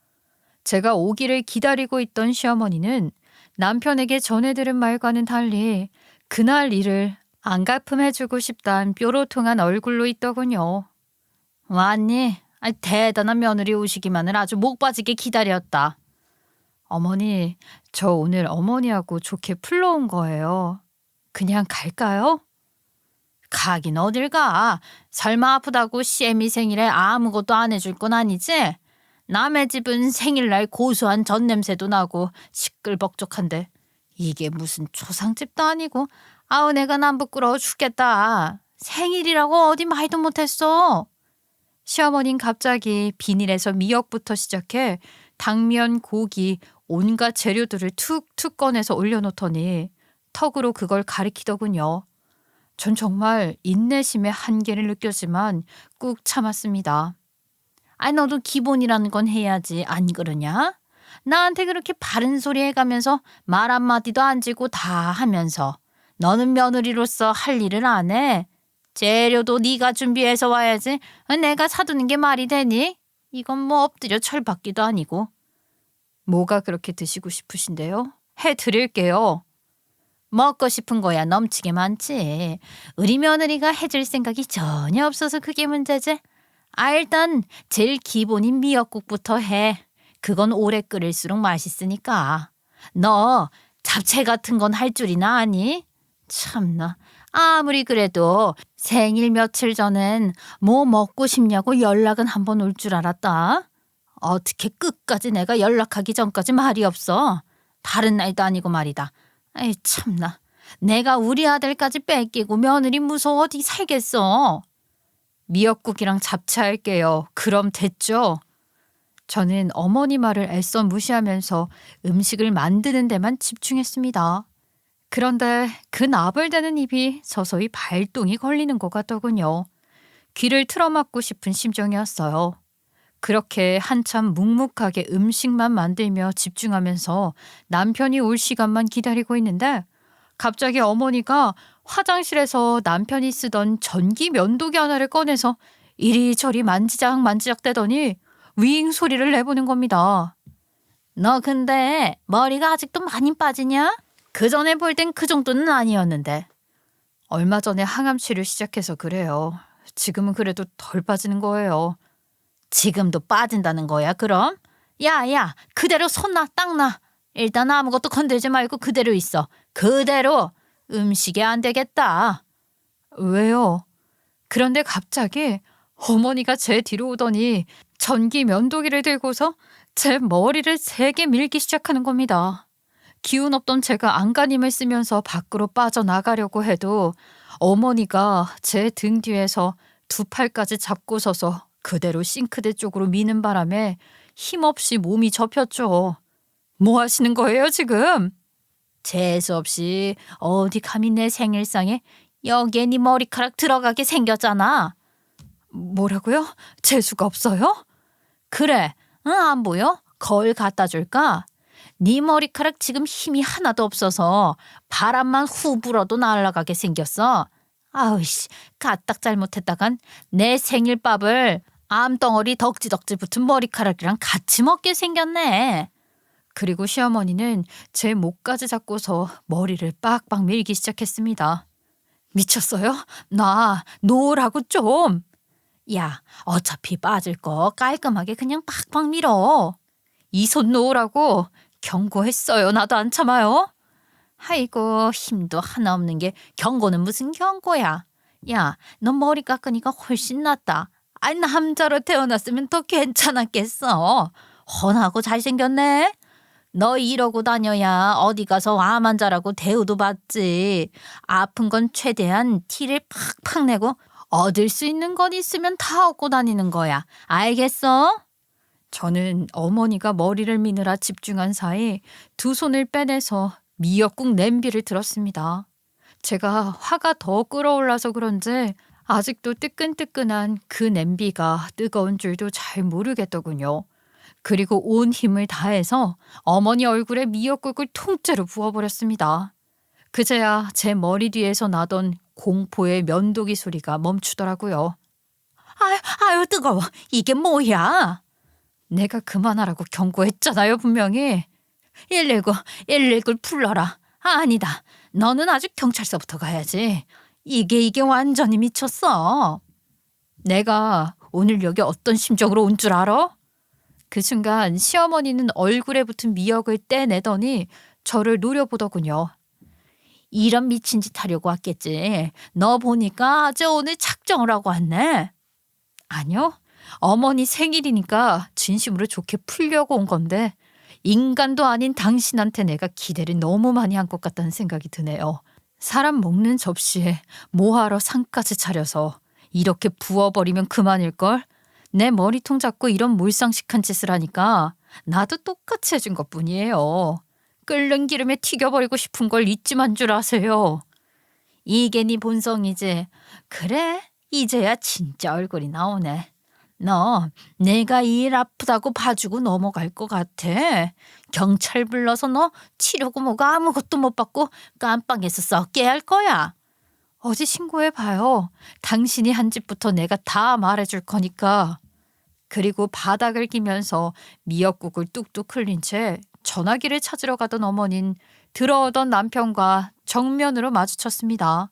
제가 오기를 기다리고 있던 시어머니는 남편에게 전해들은 말과는 달리 그날 일을 안갚음해주고 싶단 뾰로통한 얼굴로 있더군요. 왔니? 대단한 며느리 오시기만을 아주 목 빠지게 기다렸다. 어머니, 저 오늘 어머니하고 좋게 풀러온 거예요. 그냥 갈까요? 가긴 어딜 가. 설마 아프다고 시애미 생일에 아무것도 안 해줄 건 아니지? 남의 집은 생일날 고소한 전 냄새도 나고 시끌벅적한데 이게 무슨 초상집도 아니고 아우 내가 난 부끄러워 죽겠다. 생일이라고 어디 말도 못했어. 시어머닌 갑자기 비닐에서 미역부터 시작해 당면, 고기, 온갖 재료들을 툭툭 꺼내서 올려놓더니 턱으로 그걸 가리키더군요. 전 정말 인내심의 한계를 느꼈지만 꾹 참았습니다. 너도 기본이라는 건 해야지 안 그러냐? 나한테 그렇게 바른 소리 해가면서 말 한마디도 안 지고 다 하면서 너는 며느리로서 할 일을 안 해? 재료도 네가 준비해서 와야지 내가 사두는 게 말이 되니? 이건 뭐 엎드려 철받기도 아니고. 뭐가 그렇게 드시고 싶으신데요? 해드릴게요. 먹고 싶은 거야 넘치게 많지. 우리 며느리가 해줄 생각이 전혀 없어서 그게 문제지. 일단 제일 기본인 미역국부터 해. 그건 오래 끓일수록 맛있으니까. 너 잡채 같은 건 할 줄이나 아니? 참나. 아무리 그래도 생일 며칠 전엔 뭐 먹고 싶냐고 연락은 한 번 올 줄 알았다. 어떻게 끝까지 내가 연락하기 전까지 말이 없어. 다른 날도 아니고 말이다. 참나. 내가 우리 아들까지 뺏기고 며느리 무서워 어디 살겠어. 미역국이랑 잡채할게요. 그럼 됐죠? 저는 어머니 말을 애써 무시하면서 음식을 만드는 데만 집중했습니다. 그런데 그 나불대는 입이 서서히 발동이 걸리는 것 같더군요. 귀를 틀어막고 싶은 심정이었어요. 그렇게 한참 묵묵하게 음식만 만들며 집중하면서 남편이 올 시간만 기다리고 있는데 갑자기 어머니가 화장실에서 남편이 쓰던 전기 면도기 하나를 꺼내서 이리저리 만지작 대더니 윙 소리를 내보는 겁니다. 너 근데 머리가 아직도 많이 빠지냐? 그 전에 볼 땐 그 정도는 아니었는데. 얼마 전에 항암치를 시작해서 그래요. 지금은 그래도 덜 빠지는 거예요. 지금도 빠진다는 거야 그럼? 야 그대로 손 놔 딱 놔. 일단 아무것도 건들지 말고 그대로 있어. 그대로. 음식이 안 되겠다. 왜요? 그런데 갑자기 어머니가 제 뒤로 오더니 전기 면도기를 들고서 제 머리를 세게 밀기 시작하는 겁니다. 기운 없던 제가 안간힘을 쓰면서 밖으로 빠져나가려고 해도 어머니가 제 등 뒤에서 두 팔까지 잡고 서서 그대로 싱크대 쪽으로 미는 바람에 힘없이 몸이 접혔죠. 뭐 하시는 거예요 지금? 재수없이 어디 감히 내 생일상에 여기에 네 머리카락 들어가게 생겼잖아. 뭐라고요? 재수가 없어요? 그래, 응, 안 보여? 거울 갖다 줄까? 네 머리카락 지금 힘이 하나도 없어서 바람만 후 불어도 날아가게 생겼어. 아우씨, 까딱 잘못했다간 내 생일밥을 암덩어리 덕지덕지 붙은 머리카락이랑 같이 먹게 생겼네. 그리고 시어머니는 제 목까지 잡고서 머리를 빡빡 밀기 시작했습니다. 미쳤어요? 나 놓으라고 좀. 야, 어차피 빠질 거 깔끔하게 그냥 팍팍 밀어. 이 손 놓으라고 경고했어요. 나도 안 참아요. 아이고, 힘도 하나 없는 게 경고는 무슨 경고야. 야, 너 머리 깎으니까 훨씬 낫다. 아니, 남자로 태어났으면 더 괜찮았겠어. 훤하고 잘생겼네. 너 이러고 다녀야 어디 가서 암환자라고 대우도 받지. 아픈 건 최대한 티를 팍팍 내고 얻을 수 있는 건 있으면 다 얻고 다니는 거야. 알겠어? 저는 어머니가 머리를 미느라 집중한 사이 두 손을 빼내서 미역국 냄비를 들었습니다. 제가 화가 더 끓어올라서 그런지 아직도 뜨끈뜨끈한 그 냄비가 뜨거운 줄도 잘 모르겠더군요. 그리고 온 힘을 다해서 어머니 얼굴에 미역국을 통째로 부어버렸습니다. 그제야 제 머리 뒤에서 나던 공포의 면도기 소리가 멈추더라고요. 아유 뜨거워. 이게 뭐야? 내가 그만하라고 경고했잖아요, 분명히. 119 불러라. 아니다. 너는 아직 경찰서부터 가야지. 이게 완전히 미쳤어. 내가 오늘 여기 어떤 심정으로 온 줄 알아? 그 순간 시어머니는 얼굴에 붙은 미역을 떼내더니 저를 노려보더군요. 이런 미친 짓 하려고 왔겠지. 너 보니까 아주 오늘 작정을 하고 왔네. 아니요. 어머니 생일이니까 진심으로 좋게 풀려고 온 건데 인간도 아닌 당신한테 내가 기대를 너무 많이 한 것 같다는 생각이 드네요. 사람 먹는 접시에 뭐하러 상까지 차려서 이렇게 부어버리면 그만일걸? 내 머리통 잡고 이런 몰상식한 짓을 하니까 나도 똑같이 해준 것뿐이에요. 끓는 기름에 튀겨버리고 싶은 걸 잊지만 줄 아세요. 이게 네 본성이지. 그래, 이제야 진짜 얼굴이 나오네. 너 내가 일 아프다고 봐주고 넘어갈 것 같아. 경찰 불러서 너 치료고 뭐가 아무것도 못 받고 깜빵에서 썩게 할 거야. 어디 신고해봐요. 당신이 한 짓부터 내가 다 말해줄 거니까. 그리고 바닥을 기면서 미역국을 뚝뚝 흘린 채 전화기를 찾으러 가던 어머닌 들어오던 남편과 정면으로 마주쳤습니다.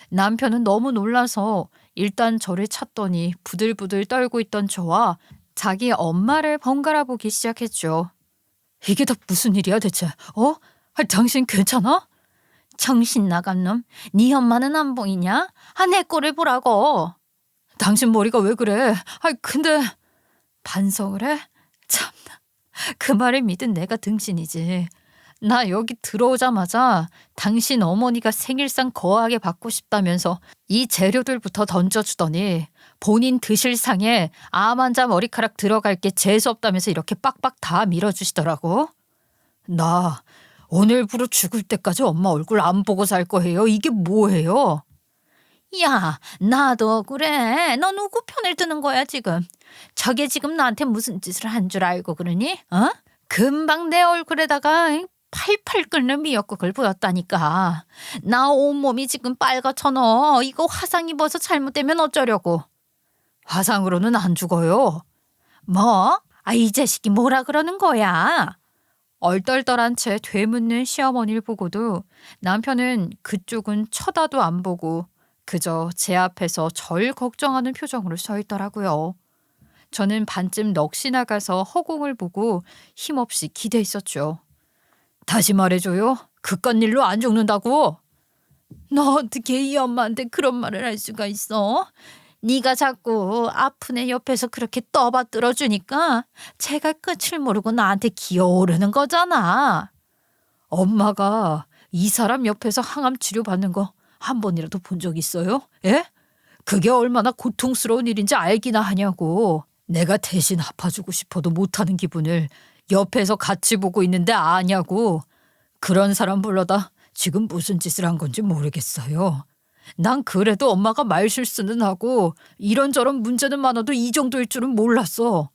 남편은 너무 놀라서 일단 저를 찾더니 부들부들 떨고 있던 저와 자기 엄마를 번갈아 보기 시작했죠. 이게 다 무슨 일이야 대체? 당신 괜찮아? 정신 나간 놈. 네 엄마는 안 보이냐? 내 꼴을 보라고. 당신 머리가 왜 그래? 근데 반성을 해? 참나. 그 말을 믿은 내가 등신이지. 나 여기 들어오자마자 당신 어머니가 생일상 거하게 받고 싶다면서 이 재료들부터 던져주더니 본인 드실 상에 암 환자 머리카락 들어갈 게 재수없다면서 이렇게 빡빡 다 밀어주시더라고. 나 오늘부로 죽을 때까지 엄마 얼굴 안 보고 살 거예요. 이게 뭐예요? 야, 나도 그래. 너 누구 편을 드는 거야 지금? 저게 지금 나한테 무슨 짓을 한 줄 알고 그러니? 금방 내 얼굴에다가 팔팔 끓는 미역국을 부었다니까. 나 온몸이 지금 빨갛잖아. 이거 화상 입어서 잘못되면 어쩌려고. 화상으로는 안 죽어요. 뭐? 이 자식이 뭐라 그러는 거야? 얼떨떨한 채 되묻는 시어머니를 보고도 남편은 그쪽은 쳐다도 안 보고 그저 제 앞에서 절 걱정하는 표정으로 서 있더라고요. 저는 반쯤 넋이 나가서 허공을 보고 힘없이 기대했었죠. 다시 말해줘요. 그깟 일로 안 죽는다고. 너 어떻게 이 엄마한테 그런 말을 할 수가 있어? 네가 자꾸 아픈 애 옆에서 그렇게 떠받들어 주니까 제가 끝을 모르고 나한테 기어오르는 거잖아. 엄마가 이 사람 옆에서 항암 치료 받는 거 한 번이라도 본 적 있어요? 예? 그게 얼마나 고통스러운 일인지 알기나 하냐고. 내가 대신 아파주고 싶어도 못하는 기분을 옆에서 같이 보고 있는데 아냐고. 그런 사람 불러다 지금 무슨 짓을 한 건지 모르겠어요. 난 그래도 엄마가 말실수는 하고 이런저런 문제는 많아도 이 정도일 줄은 몰랐어.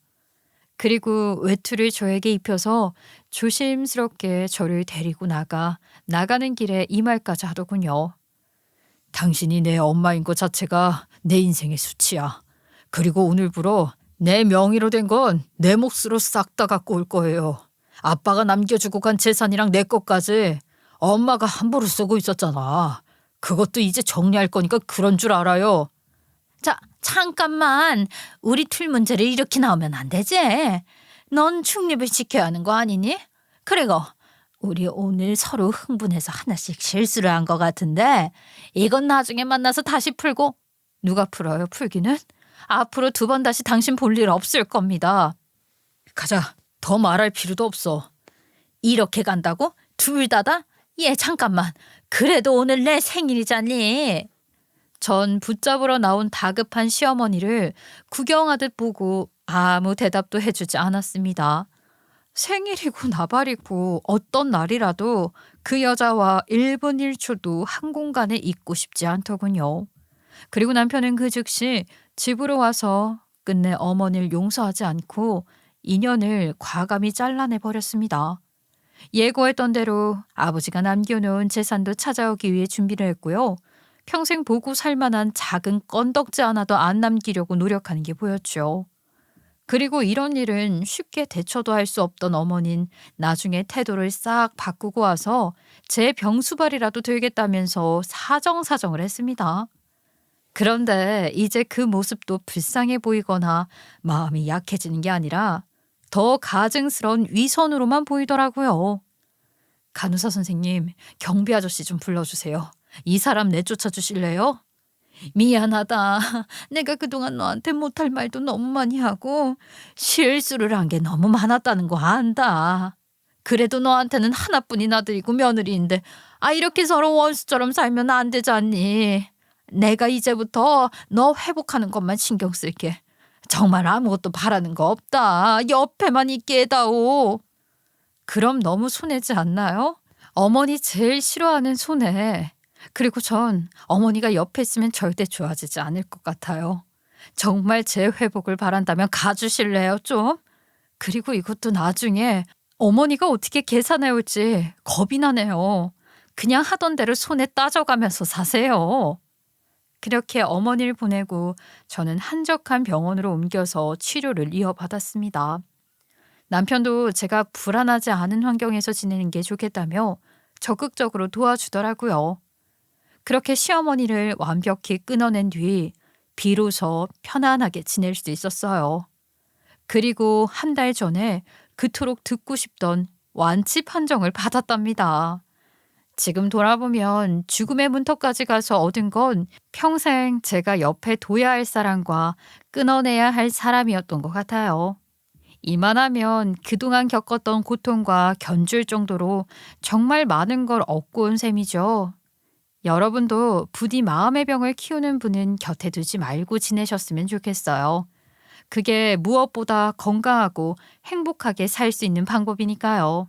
그리고 외투를 저에게 입혀서 조심스럽게 저를 데리고 나가는 길에 이 말까지 하더군요. 당신이 내 엄마인 것 자체가 내 인생의 수치야. 그리고 오늘부로 내 명의로 된 건 내 몫으로 싹 다 갖고 올 거예요. 아빠가 남겨주고 간 재산이랑 내 것까지 엄마가 함부로 쓰고 있었잖아. 그것도 이제 정리할 거니까 그런 줄 알아요. 자, 잠깐만. 우리 틀 문제를 이렇게 나오면 안 되지. 넌 중립을 지켜야 하는 거 아니니? 그리고 우리 오늘 서로 흥분해서 하나씩 실수를 한 것 같은데 이건 나중에 만나서 다시 풀고. 누가 풀어요, 풀기는? 앞으로 2번 다시 당신 볼 일 없을 겁니다. 가자. 더 말할 필요도 없어. 이렇게 간다고? 둘 다다? 예, 잠깐만. 그래도 오늘 내 생일이잖니. 전 붙잡으러 나온 다급한 시어머니를 구경하듯 보고 아무 대답도 해주지 않았습니다. 생일이고 나발이고 어떤 날이라도 그 여자와 1분 1초도 한 공간에 있고 싶지 않더군요. 그리고 남편은 그 즉시 집으로 와서 끝내 어머니를 용서하지 않고 인연을 과감히 잘라내 버렸습니다. 예고했던 대로 아버지가 남겨놓은 재산도 찾아오기 위해 준비를 했고요. 평생 보고 살 만한 작은 건덕지 하나도 안 남기려고 노력하는 게 보였죠. 그리고 이런 일은 쉽게 대처도 할 수 없던 어머닌 나중에 태도를 싹 바꾸고 와서 제 병수발이라도 들겠다면서 사정사정을 했습니다. 그런데 이제 그 모습도 불쌍해 보이거나 마음이 약해지는 게 아니라 더 가증스러운 위선으로만 보이더라고요. 간호사 선생님, 경비 아저씨 좀 불러주세요. 이 사람 내쫓아 주실래요? 미안하다. 내가 그동안 너한테 못할 말도 너무 많이 하고 실수를 한 게 너무 많았다는 거 안다. 그래도 너한테는 하나뿐인 아들이고 며느리인데 이렇게 서로 원수처럼 살면 안 되잖니. 내가 이제부터 너 회복하는 것만 신경 쓸게. 정말 아무것도 바라는 거 없다. 옆에만 있게 해다오. 그럼 너무 손해지 않나요? 어머니 제일 싫어하는 손해. 그리고 전 어머니가 옆에 있으면 절대 좋아지지 않을 것 같아요. 정말 제 회복을 바란다면 가주실래요, 좀? 그리고 이것도 나중에 어머니가 어떻게 계산해 올지 겁이 나네요. 그냥 하던 대로 손에 따져가면서 사세요. 그렇게 어머니를 보내고 저는 한적한 병원으로 옮겨서 치료를 이어받았습니다. 남편도 제가 불안하지 않은 환경에서 지내는 게 좋겠다며 적극적으로 도와주더라고요. 그렇게 시어머니를 완벽히 끊어낸 뒤 비로소 편안하게 지낼 수 있었어요. 그리고 1달 전에 그토록 듣고 싶던 완치 판정을 받았답니다. 지금 돌아보면 죽음의 문턱까지 가서 얻은 건 평생 제가 옆에 둬야 할 사람과 끊어내야 할 사람이었던 것 같아요. 이만하면 그동안 겪었던 고통과 견줄 정도로 정말 많은 걸 얻고 온 셈이죠. 여러분도 부디 마음의 병을 키우는 분은 곁에 두지 말고 지내셨으면 좋겠어요. 그게 무엇보다 건강하고 행복하게 살 수 있는 방법이니까요.